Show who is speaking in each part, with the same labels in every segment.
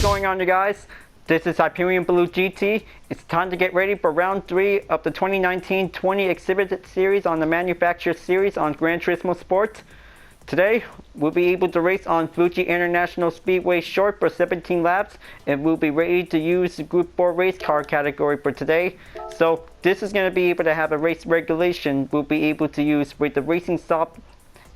Speaker 1: going on, you guys? This is Hyperion-Blue-GT. It's time to get ready for round 3 of the 2019-20 exhibit series on the manufacturer series on Gran Turismo Sport. Today, we'll be able to race on Fuji International Speedway Short for 17 laps, and we'll be ready to use the Group 4 race car category for today. So, this is going to be able to have a race regulation we'll be able to use with the racing soft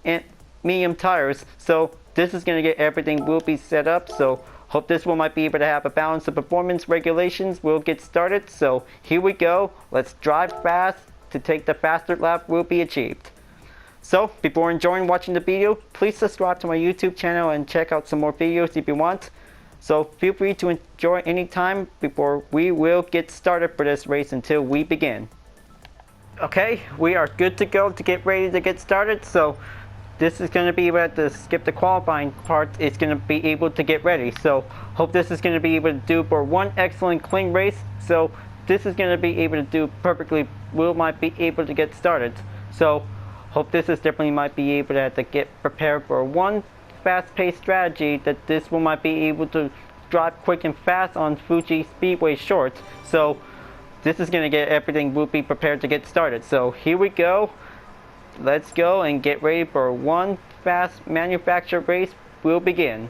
Speaker 1: and medium tires. So, this is going to get everything will be set up. So, hope this one might be able to have a balance of performance regulations. We'll get started. So, here we go. Let's drive fast to take the faster lap will be achieved. So, before enjoying watching the video, please subscribe to my YouTube channel and check out some more videos if you want. So, feel free to enjoy any time before we will get started for this race until we begin. Okay, we are good to go to get ready to get started. So, this is going to be able to skip the qualifying part. It's going to be able to get ready. So, hope this is going to be able to do for one excellent clean race. So, this is going to be able to do perfectly. We might be able to get started. So, hope this is definitely might be able to have to get prepared for one fast-paced strategy that this one might be able to drive quick and fast on Fuji Speedway Short. So this is going to get everything will be prepared to get started. So here we go. Let's go and get ready for one fast manufacturer race will begin.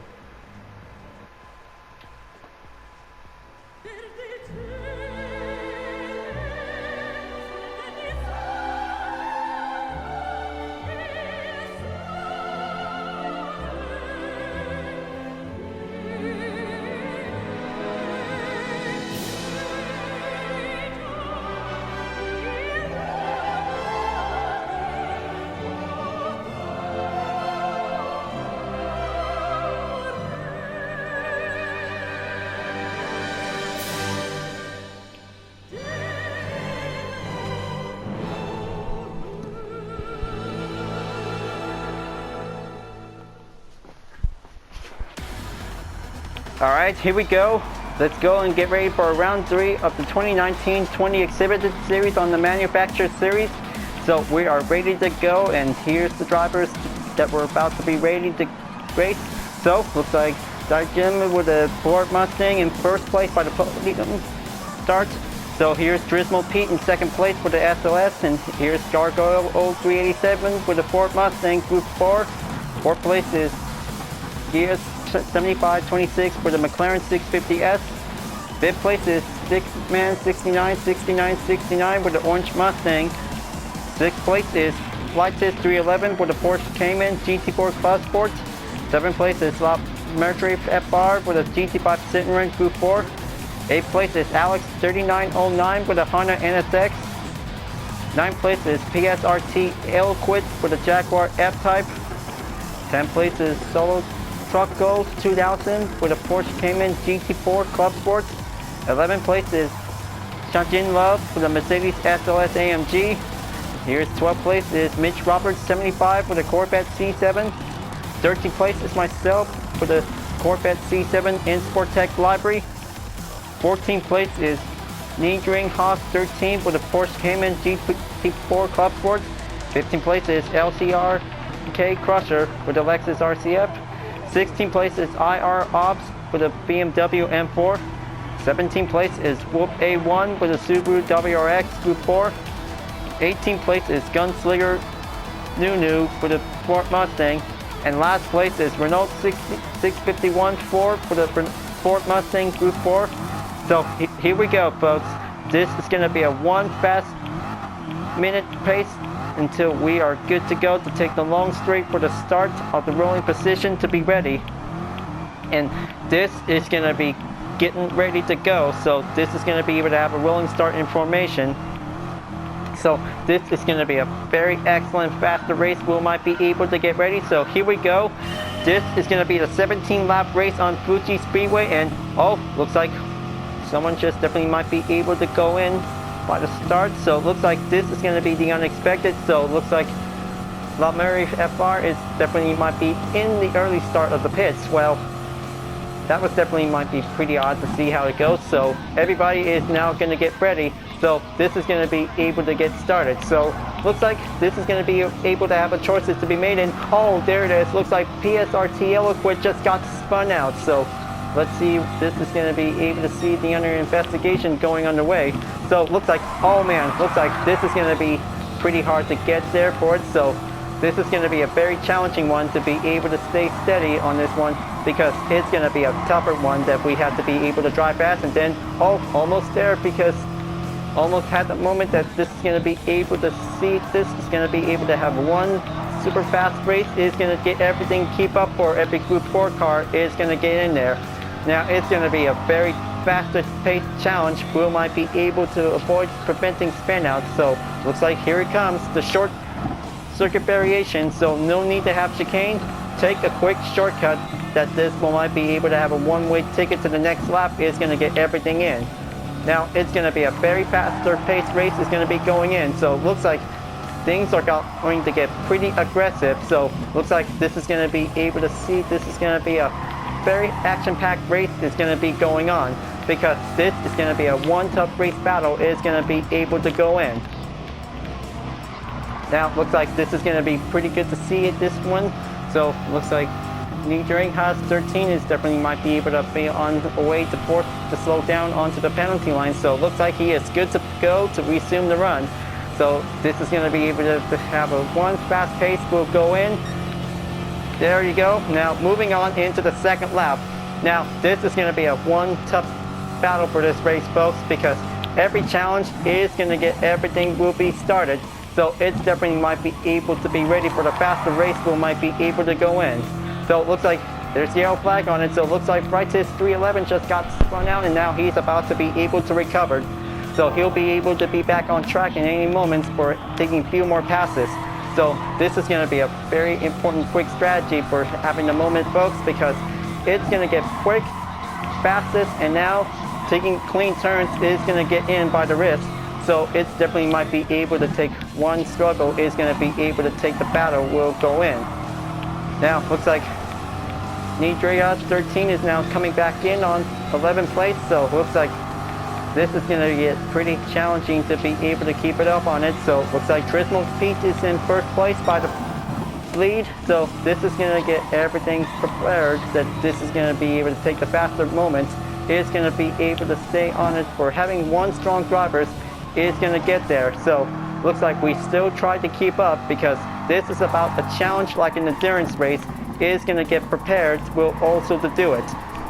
Speaker 1: Alright, here we go. Let's go and get ready for round 3 of the 2019-20 exhibited series on the manufacturer series. So we are ready to go, and here's the drivers that we're about to be ready to race. So, looks like Jim with a Ford Mustang in first place by the podium start. So here's Turismo Pete in second place for the SLS, and here's Gargoyle 0387 with the Ford Mustang Group 4. Fourth place is Gears 7526 for the McLaren 650S. Fifth place is Stickman 696969 with the Orange Mustang. Sixth place is Flightsis 311 for the Porsche Cayman GT4 Club Sport. Seventh place is Mercury FR for the GT5 Citroen Group 4. Eighth place is Alex 3909 for the Honda NSX. Ninth place is PSRT Eloquid for the Jaguar F-Type. 10th place is Solo Truck Goals 2000 for the Porsche Cayman GT4 Club Sport. 11th place is Shajin Love for the Mercedes SLS AMG. Here's 12th place is Mitch Roberts 75 for the Corvette C7. 13th place is myself for the Corvette C7 in Sportec Library. 14th place is Niedring Haas 13 for the Porsche Cayman GT4 Club Sport. 15th place is LCR-K Crusher for the Lexus RCF. 16th place is IR Ops for the BMW M4. 17th place is Whoop A1 for the Subaru WRX Group 4. 18th place is Gunslinger Nunu for the Ford Mustang. And last place is Renault 651 Ford for the Ford Mustang Group 4. So here we go, folks. This is going to be a one fast minute pace until we are good to go to take the long straight for the start of the rolling position to be ready. And this is going to be getting ready to go. So this is going to be able to have a rolling start in formation. So this is going to be a very excellent faster race. We might be able to get ready. So here we go. This is going to be the 17 lap race on Fuji Speedway. And oh, looks like someone just definitely might be able to go in by the start. So it looks like this is going to be the unexpected. So it looks like LaMurray FR is definitely might be in the early start of the pits. Well, that was definitely might be pretty odd to see how it goes. So everybody is now going to get ready. So this is going to be able to get started. So looks like this is going to be able to have a choices to be made. And oh, there it is. Looks like PSRT Eloquid just got spun out. So let's see, this is going to be able to see the under investigation going underway. So it looks like, oh man, looks like this is going to be pretty hard to get there for it. So this is going to be a very challenging one to be able to stay steady on this one, because it's going to be a tougher one that we have to be able to drive fast. And then, oh, almost there, because almost had the moment that this is going to be able to see, this is going to be able to have one super fast race, is going to get everything, keep up for every Group 4 car is going to get in there. Now it's going to be a very faster paced challenge. We might be able to avoid preventing spin outs. So looks like here it comes, the short circuit variation. So no need to have chicane. Take a quick shortcut that this will might be able to have a one-way ticket to the next lap, is going to get everything in. Now it's going to be a very faster paced race is going to be going in. So it looks like things are going to get pretty aggressive. So looks like this is going to be able to see, this is going to be a very action-packed race is going to be going on, because this is going to be a one tough race battle is going to be able to go in. Now looks like this is going to be pretty good to see it, this one. So looks like New Haas 13 is definitely might be able to be on the way to fourth to slow down onto the penalty line. So looks like he is good to go to resume the run. So this is going to be able to have a one fast pace will go in. There you go. Now moving on into the second lap. Now this is going to be a one tough battle for this race, folks, because every challenge is going to get everything will be started. So it definitely might be able to be ready for the faster race will might be able to go in. So it looks like there's the yellow flag on it. So it looks like Bright's 311 just got spun out, and now he's about to be able to recover. So he'll be able to be back on track in any moments for taking a few more passes. So this is going to be a very important quick strategy for having the moment, folks, because it's going to get quick, fastest, and now taking clean turns is going to get in by the wrist. So it definitely might be able to take one struggle is going to be able to take the battle will go in. Now looks like Nidria 13 is now coming back in on 11th place. So looks like this is going to get pretty challenging to be able to keep it up on it. So looks like Turismo Pete is in first place by the lead. So this is going to get everything prepared that this is going to be able to take the faster moments. Is going to be able to stay on it for having one strong driver is going to get there. So looks like we still try to keep up, because this is about a challenge like an endurance race is going to get prepared will also to do it.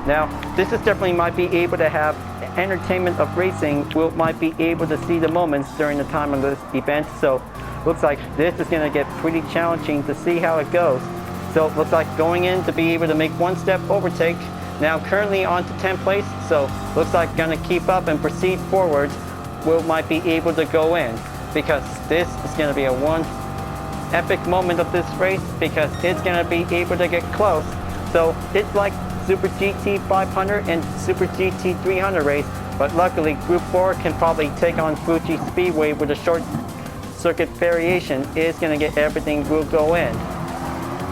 Speaker 1: Now this is definitely might be able to have entertainment of racing will might be able to see the moments during the time of this event. So looks like this is going to get pretty challenging to see how it goes. So it looks like going in to be able to make one step overtake. Now currently on to 10th place. So looks like going to keep up and proceed forward will might be able to go in, because this is going to be a one epic moment of this race, because it's going to be able to get close. So it's like Super GT 500 and Super GT 300 race, but luckily Group 4 can probably take on Fuji Speedway with a short circuit variation is going to get everything will go in.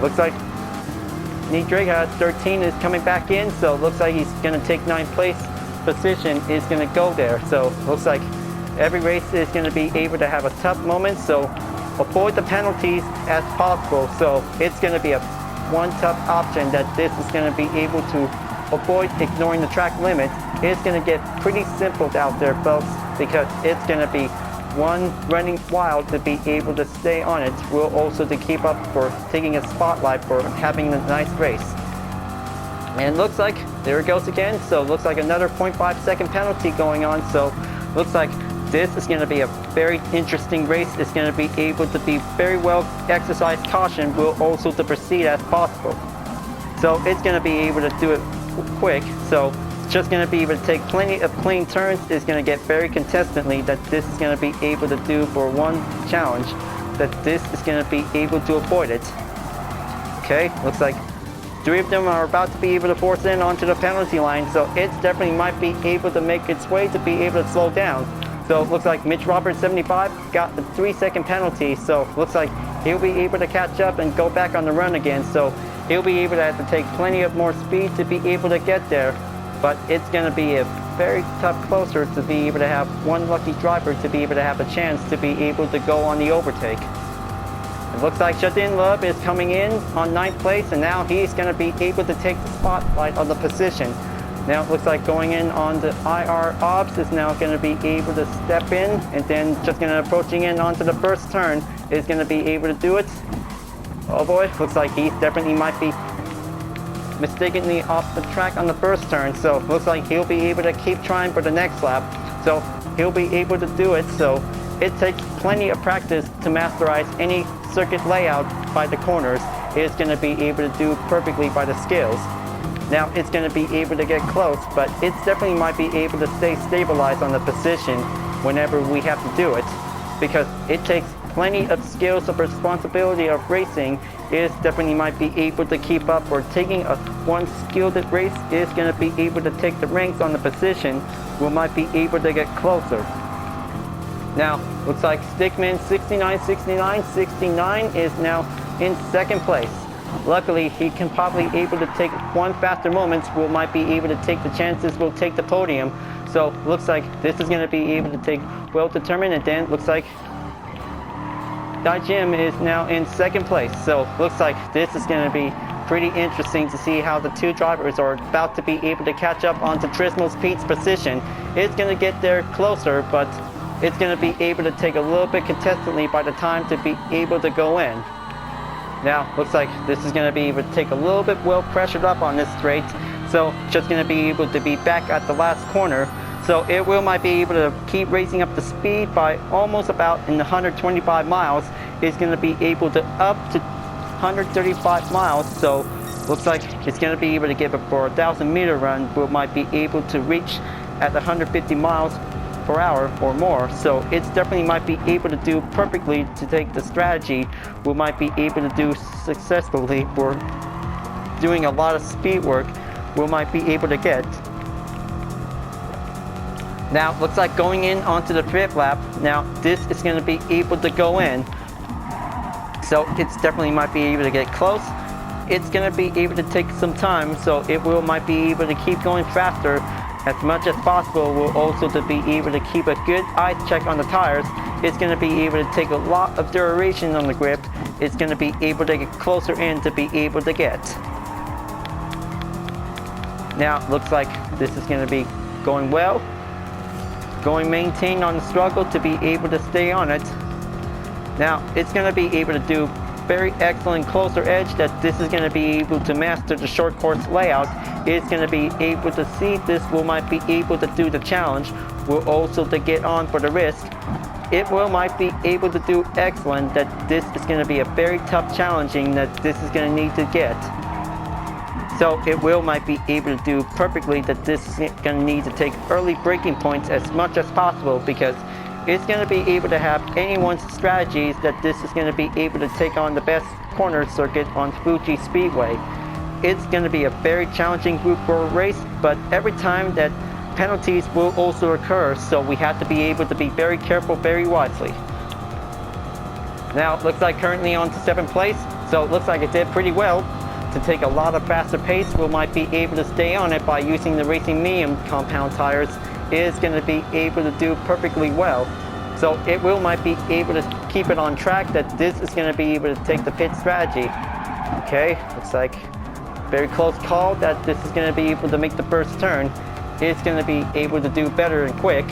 Speaker 1: Looks like Nidriga 13 is coming back in, so looks like he's going to take 9th place position is going to go there. So looks like every race is going to be able to have a tough moment, so avoid the penalties as possible. So it's going to be a one tough option that this is going to be able to avoid ignoring the track limit. It's going to get pretty simple out there, folks, because it's going to be one running wild to be able to stay on it. Will also to keep up for taking a spotlight for having a nice race. And looks like there it goes again. So looks like another 0.5 second penalty going on. So looks like this is going to be a very interesting race. It's going to be able to be very well exercised caution will also to proceed as possible. So it's going to be able to do it quick. So it's just going to be able to take plenty of clean turns. It's going to get very consistently that this is going to be able to do for one challenge, that this is going to be able to avoid it. Okay, looks like 3 of them are about to be able to force in onto the penalty line. So it definitely might be able to make its way to be able to slow down. So it looks like Mitch Roberts 75 got the 3-second penalty. So looks like he'll be able to catch up and go back on the run again. So he'll be able to have to take plenty of more speed to be able to get there. But it's going to be a very tough closer to be able to have one lucky driver to be able to have a chance to be able to go on the overtake. It looks like Jadin Love is coming in on 9th place, and now he's going to be able to take the spotlight on the position. Now it looks like going in on the IR obs is now going to be able to step in, and then just going to approaching in onto the first turn is going to be able to do it. Oh boy, looks like he definitely might be mistakenly off the track on the first turn, so looks like he'll be able to keep trying for the next lap. So he'll be able to do it, so it takes plenty of practice to masterize any circuit layout by the corners. It's going to be able to do perfectly by the skills. Now it's going to be able to get close, but it definitely might be able to stay stabilized on the position whenever we have to do it, because it takes plenty of skills of responsibility of racing. Is definitely might be able to keep up, or taking a one skilled race is going to be able to take the ranks on the position, we might be able to get closer. Now looks like Stickman 69 is now in second place. Luckily he can probably able to take one faster moments, we might be able to take the chances, we'll take the podium. So looks like this is going to be able to take well determined, and then looks like Jim is now in second place. So looks like this is going to be pretty interesting to see how the two drivers are about to be able to catch up onto Turismo's Pete's position. It's going to get there closer, but it's going to be able to take a little bit contestantly by the time to be able to go in. Now looks like this is going to be able to take a little bit well pressured up on this straight, so just going to be able to be back at the last corner. So it will might be able to keep raising up the speed by almost about in the 125 miles. It's going to be able to up to 135 miles. So looks like it's going to be able to give it for a 1,000-meter run. We might be able to reach at 150 miles per hour or more. So it's definitely might be able to do perfectly to take the strategy. We might be able to do successfully. We're doing a lot of speed work. We might be able to get. Now looks like going in onto the fifth lap. Now this is going to be able to go in, so it's definitely might be able to get close. It's going to be able to take some time, so it will might be able to keep going faster as much as possible. Will also to be able to keep a good eye check on the tires. It's going to be able to take a lot of duration on the grip. It's going to be able to get closer in to be able to get. Now looks like this is going to be going well. Going maintain on the struggle to be able to stay on it. Now it's going to be able to do very excellent closer edge, that this is going to be able to master the short course layout. It's going to be able to see this will might be able to do the challenge. Will also to get on for the risk. It will might be able to do excellent, that this is going to be a very tough challenging that this is going to need to get. So it will might be able to do perfectly, that this is going to need to take early braking points as much as possible, because it's going to be able to have anyone's strategies, that this is going to be able to take on the best corner circuit on Fuji Speedway. It's going to be a very challenging group road race, but every time that penalties will also occur, so we have to be able to be very careful, very wisely. Now it looks like currently on to 7th place, so it looks like it did pretty well. To take a lot of faster pace, we might be able to stay on it by using the Racing Medium compound tires. Is going to be able to do perfectly well. So it will might be able to keep it on track, that this is going to be able to take the pit strategy. Okay, looks like very close call, that this is going to be able to make the first turn. It's going to be able to do better and quick.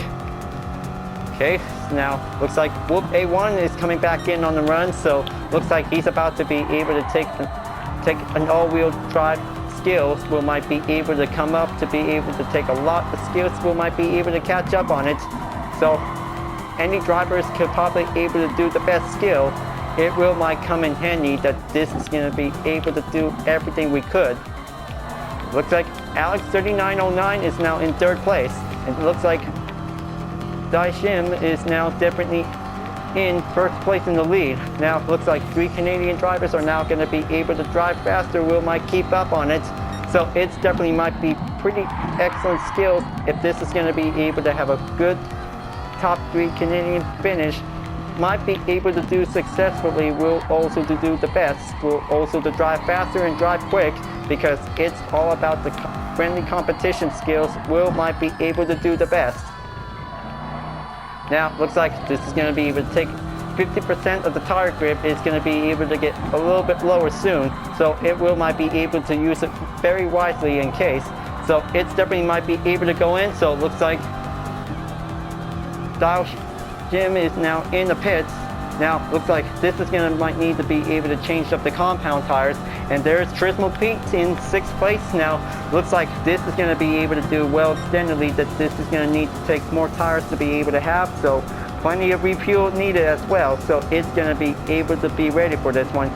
Speaker 1: Okay, now looks like Whoop A1 is coming back in on the run, so looks like he's about to be able to take an all-wheel drive skills. We might be able to come up to be able to take a lot of skills. We might be able to catch up on it. So any drivers could probably able to do the best skill. It will might come in handy, that this is going to be able to do everything we could. Looks like Alex 3909 is now in 3rd place. And it looks like Daishim is now definitely in 1st place in the lead. Now it looks like 3 Canadian drivers are now going to be able to drive faster. Will might keep up on it. So it's definitely might be pretty excellent skills if this is going to be able to have a good top 3 Canadian finish. Might be able to do successfully. Will also to do the best. Will also to drive faster and drive quick, because it's all about the friendly competition skills. Will might be able to do the best. Now looks like this is going to be able to take 50% of the tire grip. Is going to be able to get a little bit lower soon, so it will might be able to use it very wisely in case. So it's definitely might be able to go in. So it looks like Style Jim is now in the pits. Now looks like this is gonna might need to be able to change up the compound tires. And there's Turismo Pete in 6th place. Now looks like this is gonna be able to do well extendedly, that this is gonna need to take more tires to be able to have. So plenty of refuel needed as well. So it's gonna be able to be ready for this one.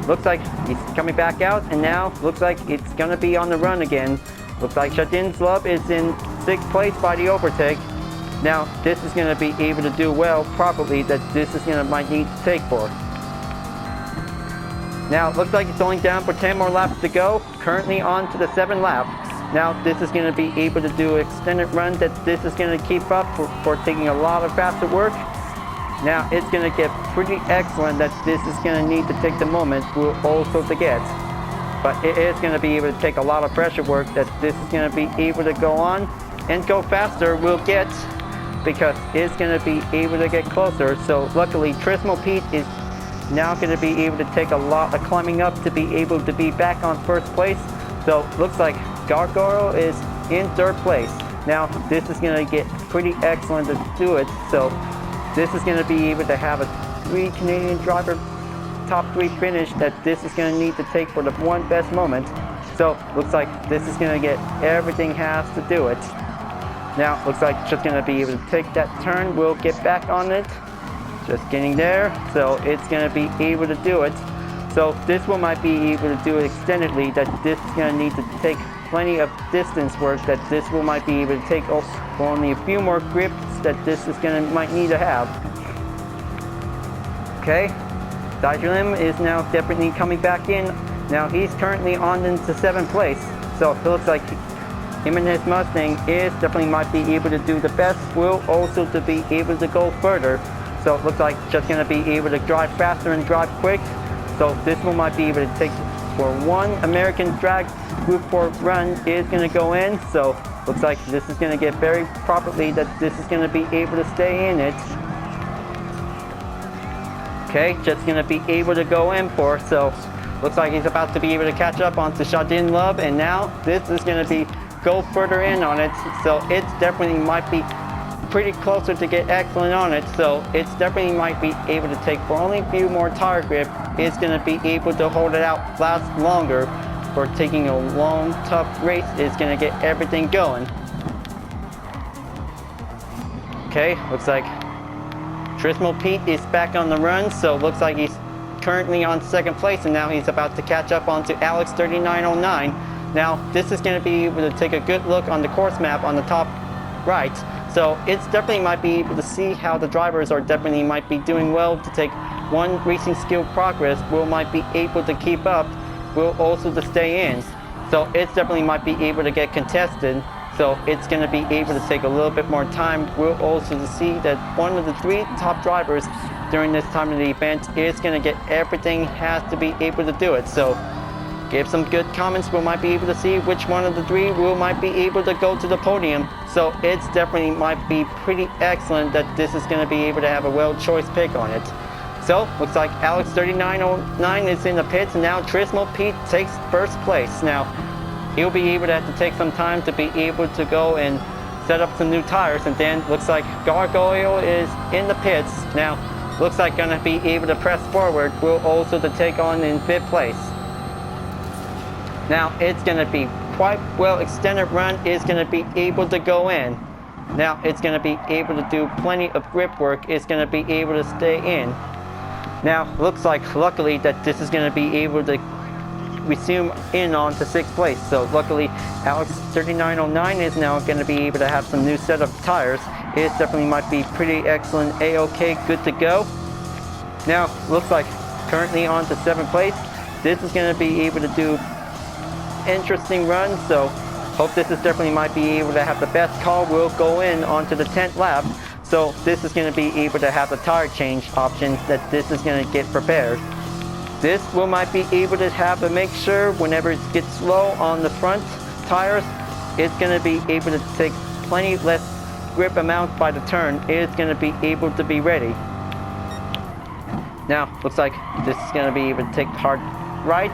Speaker 1: Looks like he's coming back out, and now looks like it's gonna be on the run again. Looks like Shadin's Love is in 6th place by the overtake. Now this is going to be able to do well properly, that this is going to might need to take for. Now it looks like it's only down for 10 more laps to go, currently on to the 7th lap. Now this is going to be able to do an extended run, that this is going to keep up for taking a lot of faster work. Now it's going to get pretty excellent, that this is going to need to take the moment we'll also to get. But it is going to be able to take a lot of pressure work, that this is going to be able to go on and go faster we'll get, because it's going to be able to get closer. So luckily Turismo Pete is now going to be able to take a lot of climbing up to be able to be back on 1st place. So looks like Gargoyle is in 3rd place. Now this is going to get pretty excellent to do it. So this is going to be able to have a 3 Canadian driver top 3 finish, that this is going to need to take for the one best moment. So looks like this is going to get everything has to do it. Now looks like just going to be able to take that turn. We'll get back on it. Just getting there. So it's going to be able to do it. So this one might be able to do it extendedly, that this is going to need to take plenty of distance work, that this will might be able to take only a few more grips, that this is going to might need to have. Okay, Lim is now definitely coming back in. Now he's currently on into 7th place. So it looks like him and his Mustang is definitely might be able to do the best, will also to be able to go further. So it looks like just going to be able to drive faster and drive quick. So this one might be able to take for one American Drag Group 4 run is going to go in. So looks like this is going to get very properly, that this is going to be able to stay in it. Okay, just going to be able to go in for. So looks like he's about to be able to catch up onto Shadin Love, and now this is going to be go further in on it. So it's definitely might be pretty closer to get excellent on it. So it's definitely might be able to take for only a few more tire grip. It's going to be able to hold it out last longer for taking a long tough race. It's going to get everything going. Okay, looks like Turismo Pete is back on the run. So looks like he's currently on 2nd place, and now he's about to catch up onto Alex 3909. Now this is going to be able to take a good look on the course map on the top right. So it's definitely might be able to see how the drivers are definitely might be doing well to take one racing skill progress. Will might be able to keep up, will also to stay in. So it's definitely might be able to get contested. So it's going to be able to take a little bit more time. We'll also to see that one of the 3 top drivers during this time of the event is going to get everything, has to be able to do it. So give some good comments. We might be able to see which one of the 3 will might be able to go to the podium. So it's definitely might be pretty excellent, that this is going to be able to have a well choice pick on it. So looks like Alex 3909 is in the pits, and now Turismo Pete takes 1st place. Now he'll be able to have to take some time to be able to go and set up some new tires, and then looks like Gargoyle is in the pits. Now looks like gonna be able to press forward. Will also to take on in 5th place. Now it's going to be quite well extended run, is going to be able to go in. Now it's going to be able to do plenty of grip work, it's going to be able to stay in. Now looks like luckily that this is going to be able to resume in on to 6th place. So luckily Alex 3909 is now going to be able to have some new set of tires. It definitely might be pretty excellent, a-okay, good to go. Now looks like currently on to 7th place. This is going to be able to do interesting run, so hope this is definitely might be able to have the best call. Will go in onto the 10th lap. So this is going to be able to have the tire change option, that this is going to get prepared. This will might be able to have to make sure whenever it gets low on the front tires, it's going to be able to take plenty less grip amount by the turn. It's going to be able to be ready. Now looks like this is going to be able to take hard right.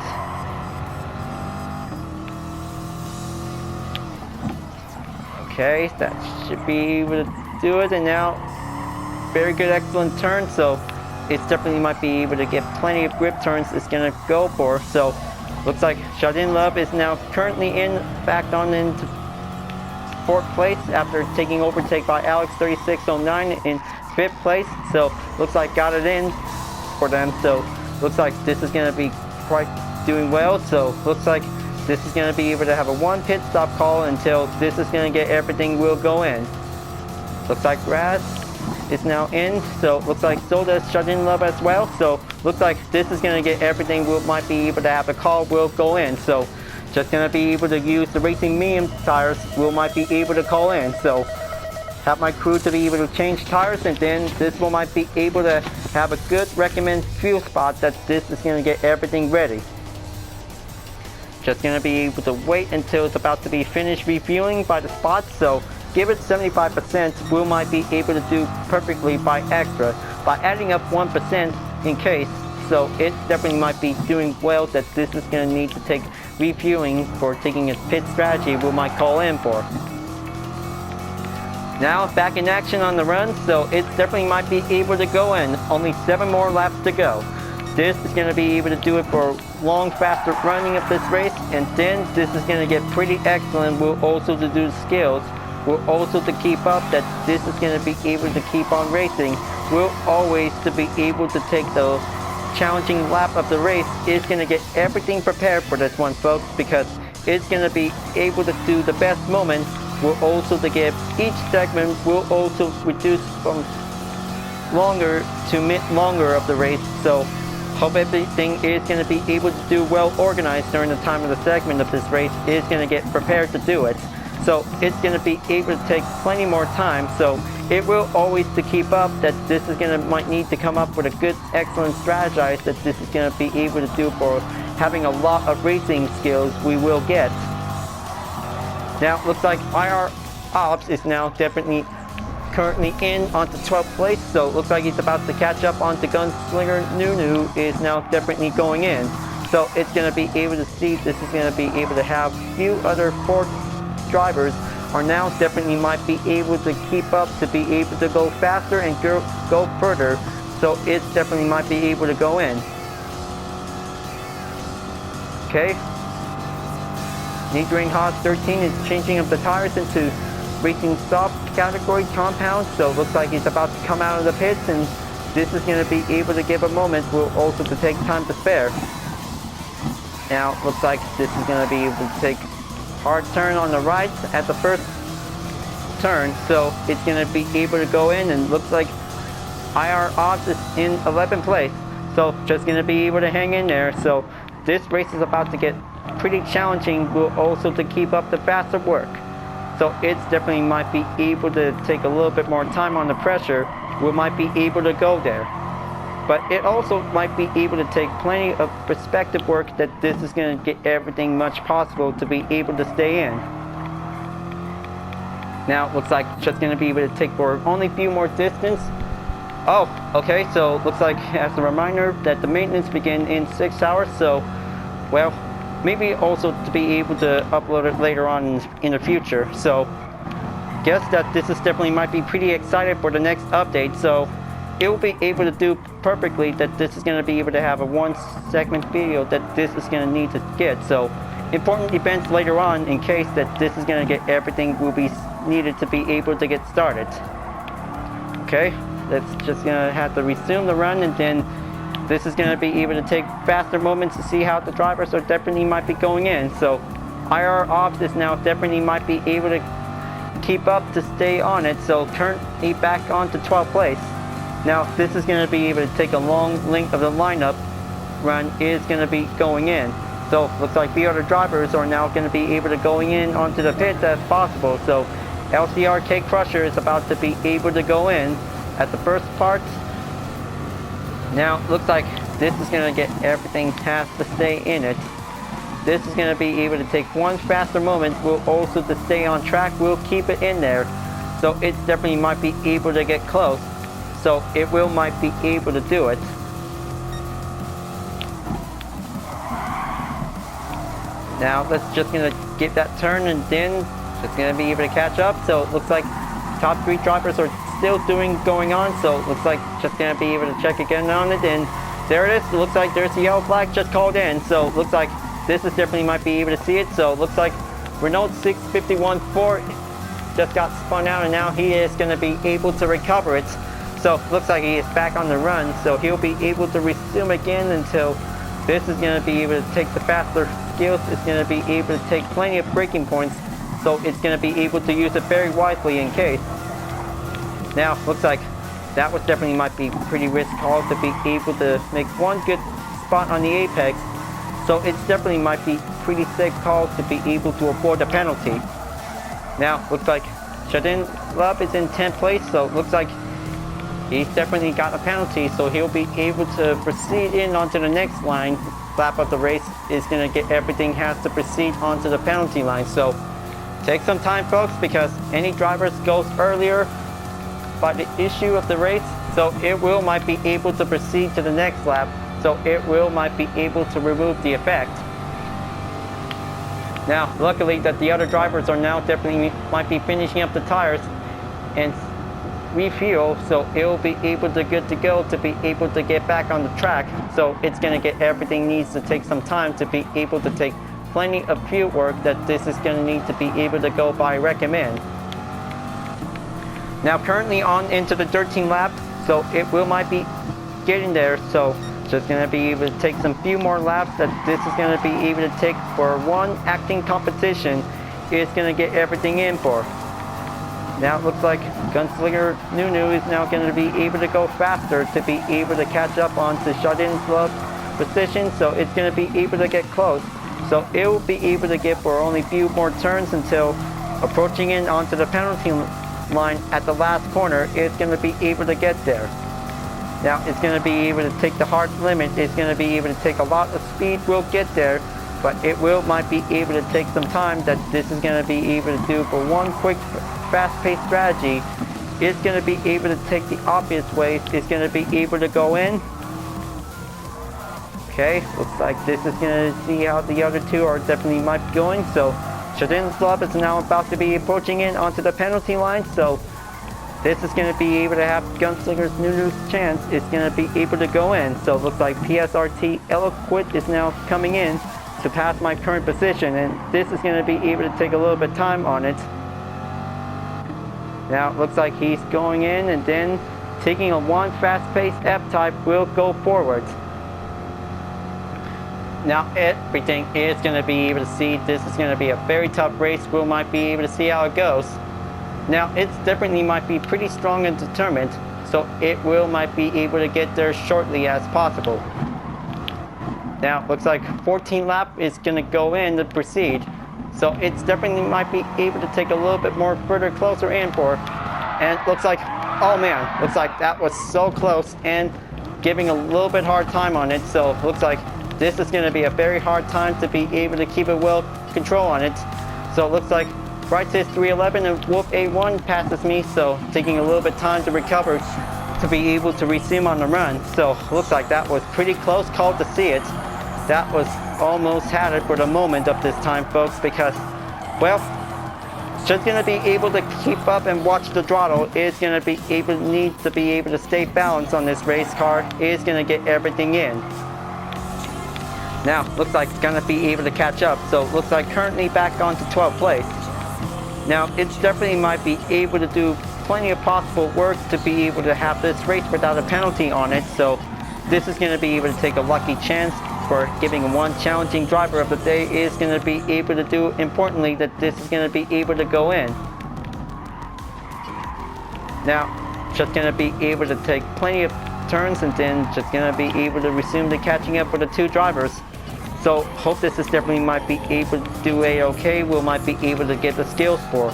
Speaker 1: Okay, that should be able to do it. And now, very good, excellent turn. So it definitely might be able to get plenty of grip turns it's gonna go for. So looks like Shut In Love is now currently back on into 4th place after taking overtake by Alex 3609 in 5th place. So looks like got it in for them. So looks like this is gonna be quite doing well. So looks like this is gonna be able to have a 1 pit stop call until this is gonna get everything will go in. Looks like Grass is now in, so looks like so does Shut In Love as well. So looks like this is gonna get everything might be able to have a call will go in. So just gonna be able to use the racing medium tires might be able to call in. So have my crew to be able to change tires, and then this might be able to have a good recommend fuel spot that this is gonna get everything ready. Just gonna be able to wait until it's about to be finished refueling by the spot. So give it 75%, we might be able to do perfectly by extra, by adding up 1% in case. So it definitely might be doing well that this is going to need to take refueling for taking a pit strategy we might call in for. Now back in action on the run, so it definitely might be able to go in. Only 7 more laps to go. This is going to be able to do it for long, faster running of this race, and then this is going to get pretty excellent. We'll also to do the skills. We'll also to keep up that this is going to be able to keep on racing. We'll always to be able to take the challenging lap of the race. Is going to get everything prepared for this one, folks, because it's going to be able to do the best moment. We'll also to give each segment will also reduce from longer to mid-longer of the race. So hope everything is going to be able to do well organized during the time of the segment of this race. Is going to get prepared to do it. So it's going to be able to take plenty more time. So it will always to keep up that this is going to might need to come up with a good, excellent strategize that this is going to be able to do for having a lot of racing skills we will get. Now looks like IR Ops is now definitely currently in onto 12th place. So it looks like he's about to catch up onto Gunslinger Nunu is now definitely going in. So it's going to be able to see this is going to be able to have few other 4 drivers are now definitely might be able to keep up to be able to go faster and go further. So it definitely might be able to go in. Okay. Nidring Haas 13 is changing up the tires into racing soft category compound. So it looks like he's about to come out of the pits, and this is going to be able to give a moment. We'll also to take time to spare. Now looks like this is going to be able to take hard turn on the right at the first turn, so it's going to be able to go in, and looks like IR Odds is in 11th place, so just going to be able to hang in there. So this race is about to get pretty challenging. We'll also to keep up the faster work, so it's definitely might be able to take a little bit more time on the pressure. We might be able to go there, but it also might be able to take plenty of perspective work that this is going to get everything much possible to be able to stay in. Now looks like just going to be able to take for only a few more distance. Oh, okay, so looks like as a reminder that the maintenance begin in 6 hours. So, well, maybe also to be able to upload it later on in the future. So, guess that this is definitely might be pretty excited for the next update. So it will be able to do perfectly that this is going to be able to have a 1 segment video that this is going to need to get. So important events later on in case that this is going to get everything will be needed to be able to get started. Okay, that's just going to have to resume the run, and then this is going to be able to take faster moments to see how the drivers are definitely might be going in. So IR Ops is now definitely might be able to keep up to stay on it. So currently back on to 12th place. Now this is going to be able to take a long length of the lineup run is going to be going in. So looks like the other drivers are now going to be able to going in onto the pits as possible. So LCR K Crusher is about to be able to go in at the first part. Now looks like this is going to get everything has to stay in it. This is going to be able to take 1 faster moment. We'll also to stay on track. We'll keep it in there. So it definitely might be able to get close. So it will might be able to do it. Now let's just gonna get that turn, and then just going to be able to catch up. So it looks like top 3 drivers are still going on. So it looks like just going to be able to check again on it. And there it is. It looks like there's the yellow flag just called in. So it looks like this is definitely might be able to see it. So it looks like Renault 651-4 just got spun out, and now he is going to be able to recover it. So it looks like he is back on the run, so he'll be able to resume again until this is going to be able to take the faster skills. It's going to be able to take plenty of braking points, so it's going to be able to use it very wisely in case. Now looks like that was definitely might be pretty risk call to be able to make one good spot on the apex. So it's definitely might be pretty safe call to be able to avoid a penalty. Now looks like Shadin Love is in 10th place, so it looks like he's definitely got a penalty, so he'll be able to proceed in onto the next line. Lap of the race is going to get everything has to proceed onto the penalty line. So take some time, folks, because any drivers goes earlier by the issue of the race, so it will might be able to proceed to the next lap. So it will might be able to remove the effect. Now, luckily that the other drivers are now definitely might be finishing up the tires and refuel, so it'll be able to good to go to be able to get back on the track. So it's going to get everything needs to take some time to be able to take plenty of fuel work that this is going to need to be able to go by recommend. Now currently on into the 13th lap, so it will might be getting there. So just going to be able to take some few more laps that this is going to be able to take for one acting competition. It's going to get everything in for. Now it looks like Gunslinger Nunu is now going to be able to go faster to be able to catch up onto Shadin's Love position. So it's going to be able to get close. So it will be able to get for only a few more turns until approaching in onto the penalty line at the last corner. It's going to be able to get there. Now it's going to be able to take the hard limit. It's going to be able to take a lot of speed. We'll get there, but it will might be able to take some time that this is going to be able to do for one quick fast-paced strategy. It's going to be able to take the obvious way. It's going to be able to go in. Okay, looks like this is going to see how the other two are definitely might be going. So Shadin's Love is now about to be approaching in onto the penalty line. So this is going to be able to have Gunslinger's Nunu's chance. It's going to be able to go in. So it looks like PSRT Eloquid is now coming in to pass my current position, and this is going to be able to take a little bit of time on it. Now it looks like he's going in and then taking a one fast-paced F-type will go forward. Now everything is going to be able to see this is going to be a very tough race. We might be able to see how it goes. Now it's definitely might be pretty strong and determined, so it will might be able to get there shortly as possible. Now looks like 14 lap is going to go in to proceed, so it's definitely might be able to take a little bit more further closer in for, and looks like, oh man, looks like that was so close and giving a little bit hard time on it. So looks like this is going to be a very hard time to be able to keep a well control on it. So it looks like Brightsys 311 and Wolf A1 passes me, so taking a little bit time to recover to be able to resume on the run. So looks like that was pretty close call to see it. That was almost had it for the moment of this time, folks, because, well, just going to be able to keep up and watch the throttle. Is going to be able needs to be able to stay balanced on this race car. Is going to get everything in. Now looks like it's going to be able to catch up. So looks like currently back on to 12th place. Now it's definitely might be able to do plenty of possible work to be able to have this race without a penalty on it. So this is going to be able to take a lucky chance for giving one challenging driver of the day. Is going to be able to do importantly that this is going to be able to go in. Now just going to be able to take plenty of turns and then just going to be able to resume the catching up with the two drivers. So hope this is definitely might be able to do a-okay. We'll might be able to get the skills for.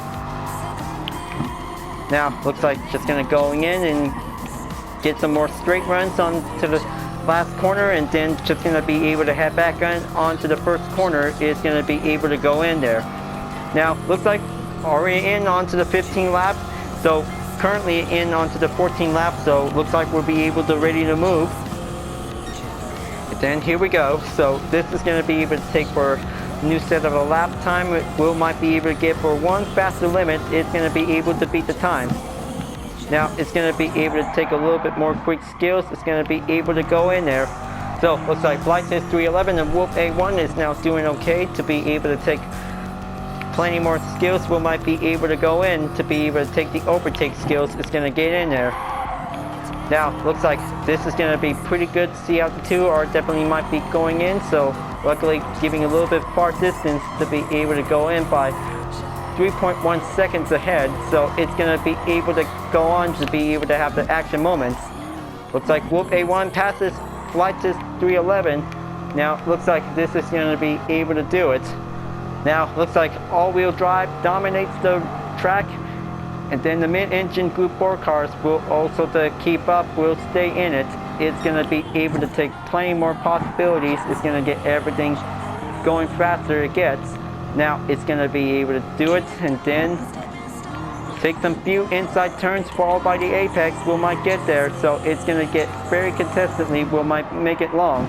Speaker 1: Now looks like just gonna going in and get some more straight runs on to the last corner, and then just gonna be able to head back onto the first corner. Is gonna be able to go in there. Now looks like already in onto the 15 lap. So currently in onto the 14 lap. So looks like we'll be able to ready to move. Then here we go. So this is going to be able to take for new set of a lap time will might be able to get for one faster limit. It's going to be able to beat the time. Now it's going to be able to take a little bit more quick skills. It's going to be able to go in there. So looks like Flight Test 311 and Wolf A1 is now doing okay to be able to take plenty more skills. We might be able to go in to be able to take the overtake skills. It's going to get in there. Now looks like this is going to be pretty good to see how the two are definitely might be going in. So luckily giving a little bit far distance to be able to go in by 3.1 seconds ahead. So it's going to be able to go on to be able to have the action moments. Looks like Wolf A1 passes Flight Test 311. Now looks like this is going to be able to do it. Now looks like all-wheel drive dominates the track, and then the mid-engine Group 4 cars will also to keep up, will stay in it. It's going to be able to take plenty more possibilities. It's going to get everything going faster it gets. Now it's going to be able to do it and then take some few inside turns followed by the apex. We might get there, so it's going to get very contestantly. We might make it long.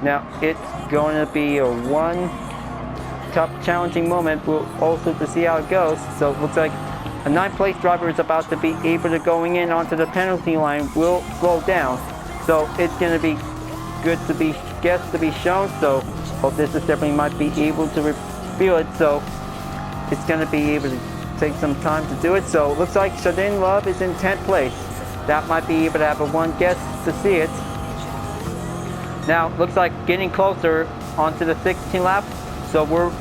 Speaker 1: Now it's going to be a one tough challenging moment. We'll also to see how it goes. So it looks like a 9th place driver is about to be able to going in onto the penalty line will slow down. So it's going to be good to be guessed to be shown. So hope this is definitely might be able to reveal it. So it's going to be able to take some time to do it. So it looks like Shadin Love is in 10th place. That might be able to have a one guess to see it. Now looks like getting closer onto the 16th lap. So we're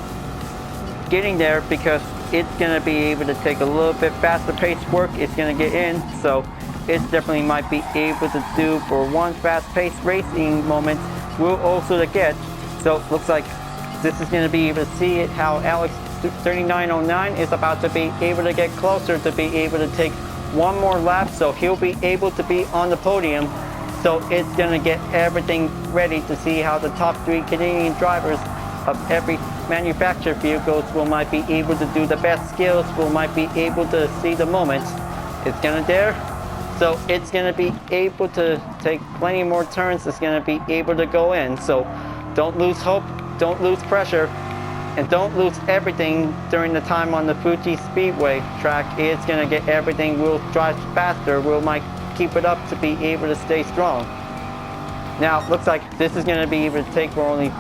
Speaker 1: getting there because it's going to be able to take a little bit faster paced work. It's going to get in. So it definitely might be able to do for one fast paced racing moment. We'll also get. So it looks like this is going to be able to see it how Alex 3909 is about to be able to get closer to be able to take one more lap. So he'll be able to be on the podium. So it's going to get everything ready to see how the top 3 Canadian drivers of every manufactured vehicles will might be able to do the best skills, will might be able to see the moments. It's gonna dare, so it's gonna be able to take plenty more turns. It's gonna be able to go in. So don't lose hope, don't lose pressure, and don't lose everything during the time on the Fuji Speedway track. It's gonna get everything. We'll drive faster. We'll might keep it up to be able to stay strong. Now looks like this is gonna be able to take for only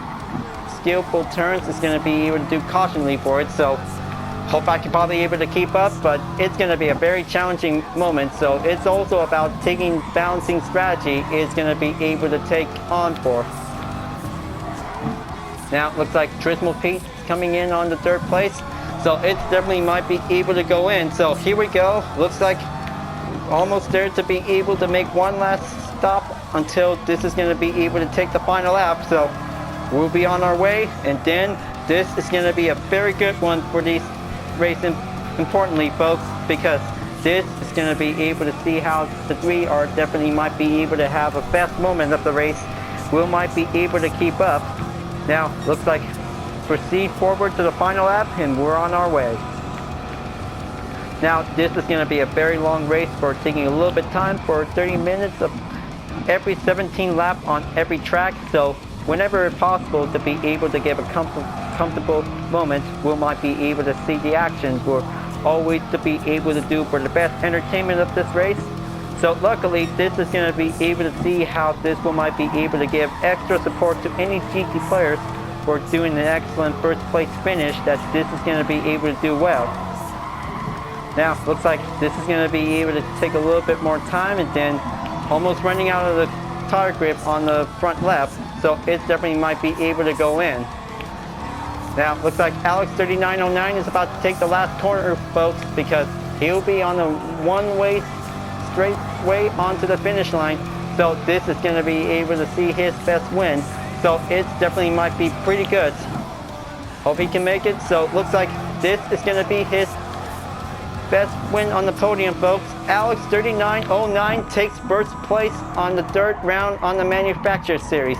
Speaker 1: skillful turns. It's going to be able to do cautionly for it. So hope I can probably able to keep up, but it's going to be a very challenging moment. So it's also about taking balancing strategy. It's going to be able to take on for. Now it looks like Turismo Pete coming in on the 3rd place. So it definitely might be able to go in. So here we go. Looks like almost there to be able to make one last stop until this is going to be able to take the final lap. So we'll be on our way, and then this is going to be a very good one for these racing, importantly folks, because this is going to be able to see how the 3 are definitely might be able to have a best moment of the race. We might be able to keep up. Now looks like proceed forward to the final lap, and we're on our way. Now this is going to be a very long race for taking a little bit of time for 30 minutes of every 17 lap on every track. So whenever possible to be able to give a comfortable moment, we might be able to see the action. We're always to be able to do for the best entertainment of this race. So luckily this is going to be able to see how this will might be able to give extra support to any GT players for doing an excellent 1st place finish, that this is going to be able to do well. Now looks like this is going to be able to take a little bit more time, and then almost running out of the tire grip on the front left. So it definitely might be able to go in. Now looks like Alex 3909 is about to take the last corner, folks, because he'll be on the one-way straight way onto the finish line. So this is going to be able to see his best win. So it definitely might be pretty good. Hope he can make it. So it looks like this is going to be his best win on the podium, folks. Alex 3909 takes 1st place on the 3rd round on the Manufacturer Series.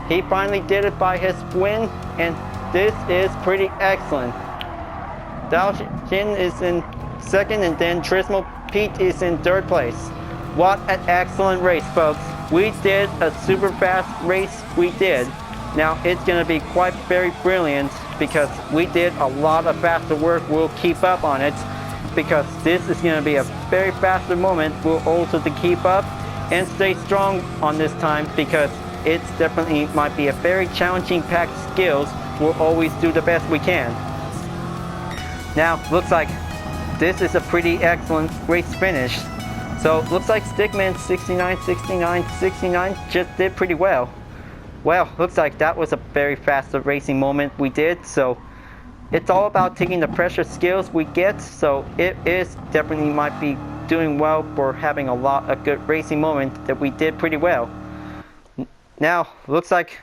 Speaker 1: He finally did it by his win, and this is pretty excellent. Dao Xin is in 2nd, and then Turismo Pete is in 3rd place. What an excellent race, folks. We did a super fast race. We did. Now it's going to be quite very brilliant because we did a lot of faster work. We'll keep up on it because this is going to be a very faster moment. We'll also to keep up and stay strong on this time because it's definitely might be a very challenging packed skills. We'll always do the best we can. Now, looks like this is a pretty excellent race finish. So, looks like Stickman 69, 69, 69 just did pretty well. Well, looks like that was a very fast racing moment we did. So, it's all about taking the pressure skills we get. So, it is definitely might be doing well for having a lot of good racing moments that we did pretty well. Now, looks like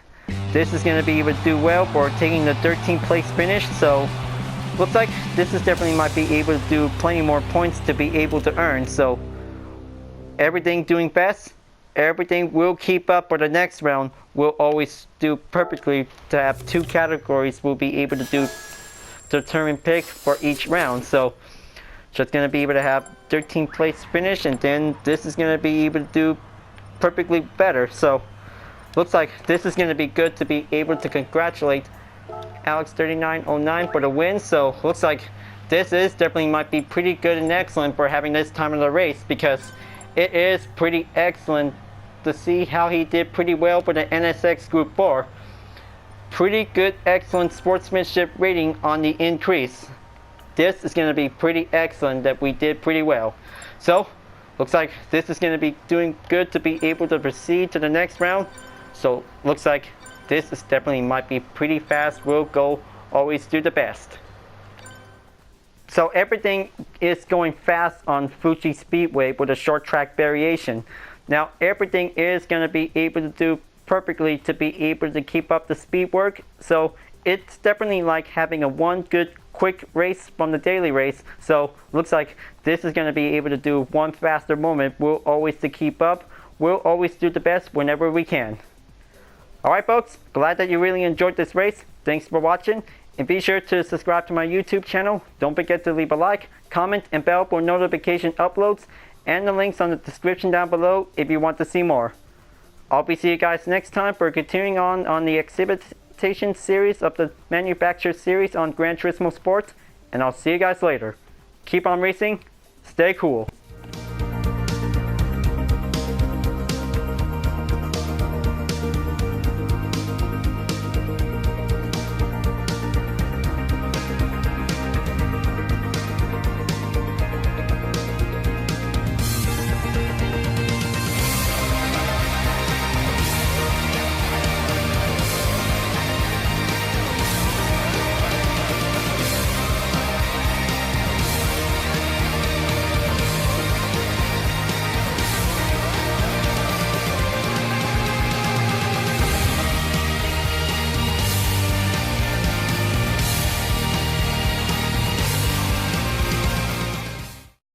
Speaker 1: this is going to be able to do well for taking the 13th place finish. So, looks like this is definitely might be able to do plenty more points to be able to earn. So everything doing best, everything will keep up for the next round. We'll always do perfectly to have 2 categories we'll be able to do determine pick for each round. So just going to be able to have 13th place finish, and then this is going to be able to do perfectly better. So looks like this is going to be good to be able to congratulate Alex 3909 for the win. So looks like this is definitely might be pretty good and excellent for having this time of the race, because it is pretty excellent to see how he did pretty well for the NSX Group 4. Pretty good, excellent sportsmanship rating on the increase. This is going to be pretty excellent that we did pretty well. So looks like this is going to be doing good to be able to proceed to the next round. So looks like this is definitely might be pretty fast. We'll go always do the best. So everything is going fast on Fuji Speedway with a short track variation. Now everything is going to be able to do perfectly to be able to keep up the speed work. So it's definitely like having a one good quick race from the daily race. So looks like this is going to be able to do one faster moment. We'll always to keep up. We'll always do the best whenever we can. Alright folks, glad that you really enjoyed this race. Thanks for watching, and be sure to subscribe to my YouTube channel. Don't forget to leave a like, comment, and bell for notification uploads, and the links on the description down below if you want to see more. I'll be seeing you guys next time for continuing on the exhibition series of the manufacturer series on Gran Turismo Sport, and I'll see you guys later. Keep on racing, stay cool.